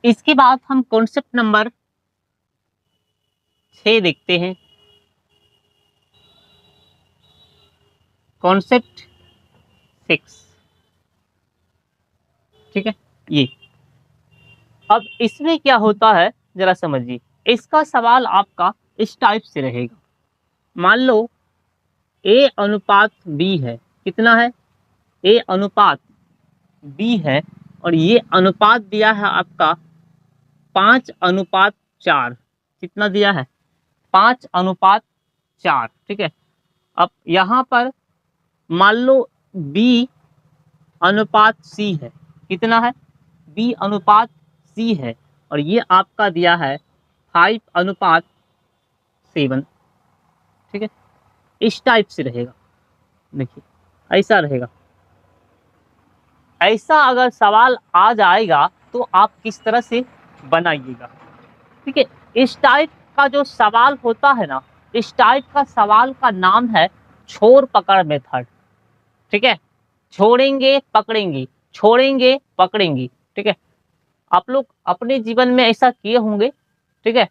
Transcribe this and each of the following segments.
इसके बाद हम कॉन्सेप्ट नंबर 6 देखते हैं। कॉन्सेप्ट 6, ठीक है। ये अब इसमें क्या होता है जरा समझिए। इसका सवाल आपका इस टाइप से रहेगा। मान लो A अनुपात B है। कितना है? A अनुपात B है और ये अनुपात दिया है आपका 5:4। कितना दिया है? 5:4, ठीक है। अब यहाँ पर मान लो B अनुपात C है। कितना है? B अनुपात C है और ये आपका दिया है 5:7, ठीक है। इस टाइप से रहेगा। देखिए ऐसा रहेगा। ऐसा अगर सवाल आ जाएगा तो आप किस तरह से बनाइएगा, ठीक है। इस टाइप का जो सवाल होता है ना, इस टाइप का सवाल का नाम है छोड़ पकड़ मेथड, ठीक है। छोड़ेंगे पकड़ेंगे, छोड़ेंगे पकड़ेंगे, ठीक है। आप लोग अपने जीवन में ऐसा किए होंगे, ठीक है।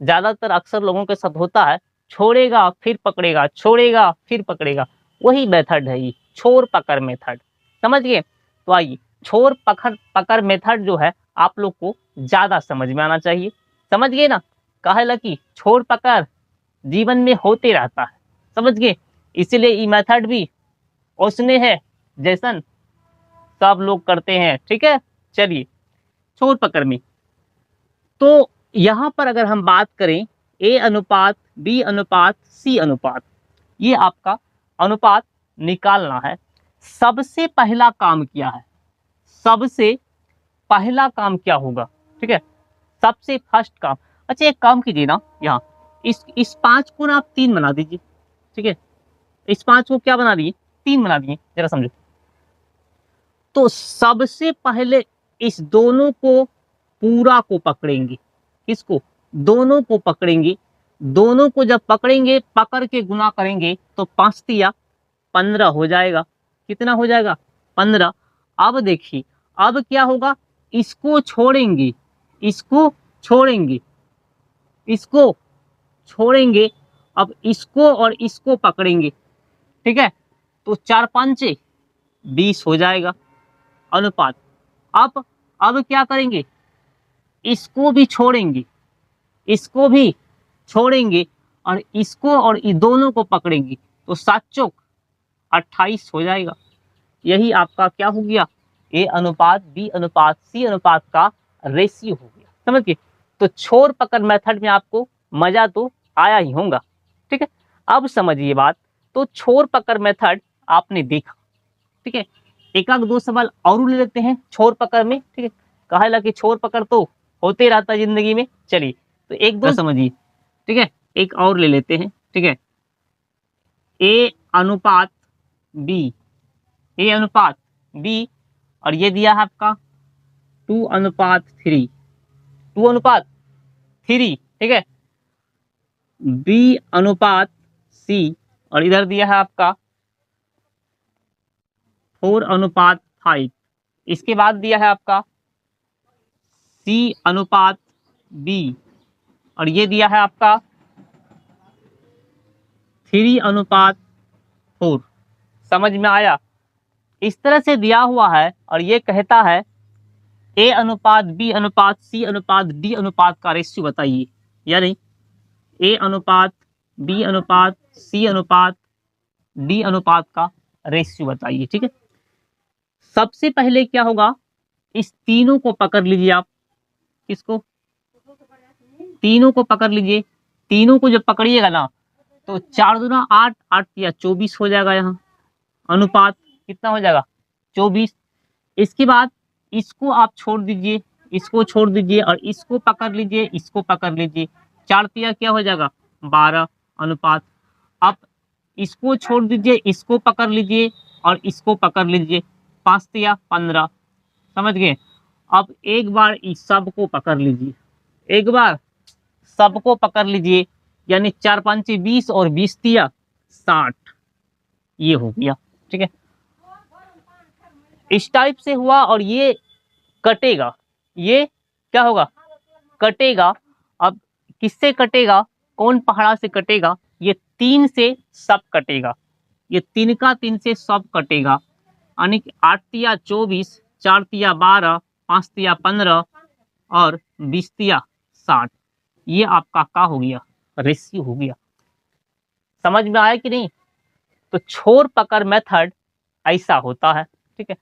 ज्यादातर अक्सर लोगों के साथ होता है, छोड़ेगा फिर पकड़ेगा, छोड़ेगा फिर पकड़ेगा। वही मेथड है ये छोड़ पकड़ मेथड। समझ गए? तो आइए, छोड़ पकड़ पकड़ मेथड जो है आप लोग को ज्यादा समझ में आना चाहिए। समझ गए ना? काहे लगी छोड़ पकड़ जीवन में होते रहता है। समझ गए? इसीलिए ये मेथड भी उसने है जैसन सब लोग करते हैं, ठीक है। चलिए, छोड़ पकड़ में तो यहाँ पर अगर हम बात करें A अनुपात B अनुपात C अनुपात, ये आपका अनुपात निकालना है। सबसे पहला काम क्या है? सबसे पहला काम क्या होगा, ठीक है। सबसे फर्स्ट काम, अच्छा एक काम कीजिए ना, यहाँ इस 5 को ना आप 3 बना दीजिए, ठीक है। इस 5 को क्या बना दिए? 3 बना दिए, जरा समझो। तो सबसे पहले इस दोनों को पूरा को पकड़ेंगे। किसको? दोनों को पकड़ेंगे। दोनों को जब पकड़ेंगे, पकड़ के गुना करेंगे तो 5×3=15 हो जाएगा। कितना हो जाएगा? 15। अब देखिए, अब क्या होगा? इसको छोड़ेंगे, इसको छोड़ेंगे, इसको छोड़ेंगे। अब इसको और इसको पकड़ेंगे, ठीक है। तो 4×5=20 हो जाएगा अनुपात। अब क्या करेंगे? इसको भी छोड़ेंगे, इसको भी छोड़ेंगे और इसको और इन दोनों को पकड़ेंगे तो 7×4=28 हो जाएगा। यही आपका क्या हो गया? A अनुपात B अनुपात C अनुपात का रेशियो हो गया। समझ गए? तो छोड़ पकड़ मेथड में आपको मजा तो आया ही होगा, ठीक है। अब समझिए बात। तो छोड़ पकड़ मेथड आपने देखा, ठीक है। एक आध दो सवाल और ले लेते हैं छोड़ पकड़ में, ठीक है। कहा ला कि छोड़ पकड़ तो होते रहता जिंदगी में। चलिए, तो एक दो समझिए, ठीक है। एक और ले लेते हैं, ठीक है। A अनुपात B, A अनुपात B और ये दिया है आपका 2:3, 2:3, ठीक है। B अनुपात C और इधर दिया है आपका 4:5। इसके बाद दिया है आपका C अनुपात B और ये दिया है आपका 3:4। समझ में आया? इस तरह से दिया हुआ है और ये कहता है A अनुपात B अनुपात C अनुपात D अनुपात का रेशियो बताइए। यानी A अनुपात B अनुपात C अनुपात D अनुपात का रेशियो बताइए, ठीक है। सबसे पहले क्या होगा? इस तीनों को पकड़ लीजिए आप। किसको? तीनों को पकड़ लीजिए। तीनों को जब पकड़िएगा ना तो 4×2=8, 8×3=24 हो जाएगा। यहाँ अनुपात कितना हो जाएगा? 24। इसके बाद इसको आप छोड़ दीजिए, इसको छोड़ दीजिए और इसको पकड़ लीजिए, इसको पकड़ लीजिए। 4×3 क्या हो जाएगा? 12 अनुपात। अब इसको छोड़ दीजिए, इसको पकड़ लीजिए और इसको पकड़ लीजिए। 5×3=15। समझ गए? अब एक बार इस सबको पकड़ लीजिए, एक बार सबको पकड़ लीजिए। यानी 4×5=20 और 20×3=60। ये हो गया, ठीक है। इस टाइप से हुआ और ये कटेगा, ये क्या होगा, कटेगा। अब किससे कटेगा, कौन पहाड़ा से कटेगा, ये 3 से सब कटेगा, ये 3 का 3 से सब कटेगा, यानी कि 8 तिया 24, 4 तिया 12, 5 तिया 15 और 20 तिया 60। ये आपका क्या हो गया, रेशियो हो गया। समझ में आया कि नहीं। तो छोर पकड़ मेथड ऐसा होता है, ठीक है।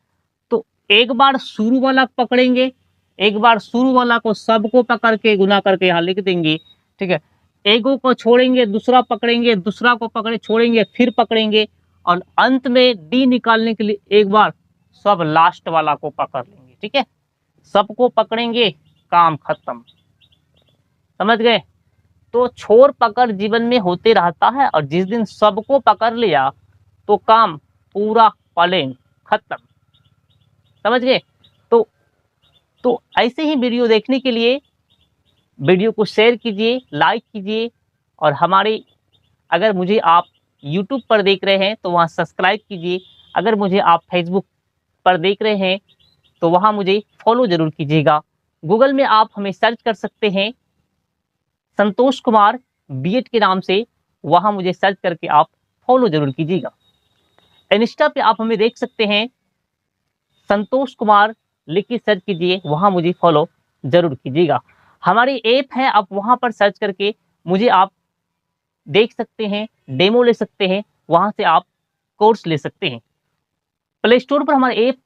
तो एक बार शुरू वाला पकड़ेंगे, एक बार शुरू वाला को सबको पकड़ के गुना करके यहाँ लिख देंगे, ठीक है। एगो को छोड़ेंगे, दूसरा पकड़ेंगे, दूसरा को पकड़े छोड़ेंगे, फिर पकड़ेंगे, और अंत में डी निकालने के लिए एक बार सब लास्ट वाला को पकड़ लेंगे, ठीक है। सबको पकड़ेंगे, काम खत्म। समझ गए। तो छोर पकड़ जीवन में होते रहता है, और जिस दिन सबको पकड़ लिया तो काम पूरा प्लेन खत्म। समझ गए। तो ऐसे ही वीडियो देखने के लिए वीडियो को शेयर कीजिए, लाइक कीजिए, और हमारे, अगर मुझे आप YouTube पर देख रहे हैं तो वहाँ सब्सक्राइब कीजिए, अगर मुझे आप Facebook पर देख रहे हैं तो वहाँ मुझे फॉलो जरूर कीजिएगा। गूगल में आप हमें सर्च कर सकते हैं संतोष कुमार B.Ed के नाम से, वहाँ मुझे सर्च करके आप फॉलो जरूर कीजिएगा। इंस्टा पे आप हमें देख सकते हैं संतोष कुमार लिख के सर्च कीजिए, वहाँ मुझे फॉलो जरूर कीजिएगा। हमारी ऐप है, आप वहाँ पर सर्च करके मुझे आप देख सकते हैं, डेमो ले सकते हैं, वहाँ से आप कोर्स ले सकते हैं। प्ले स्टोर पर हमारा ऐप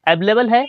अवेलेबल है।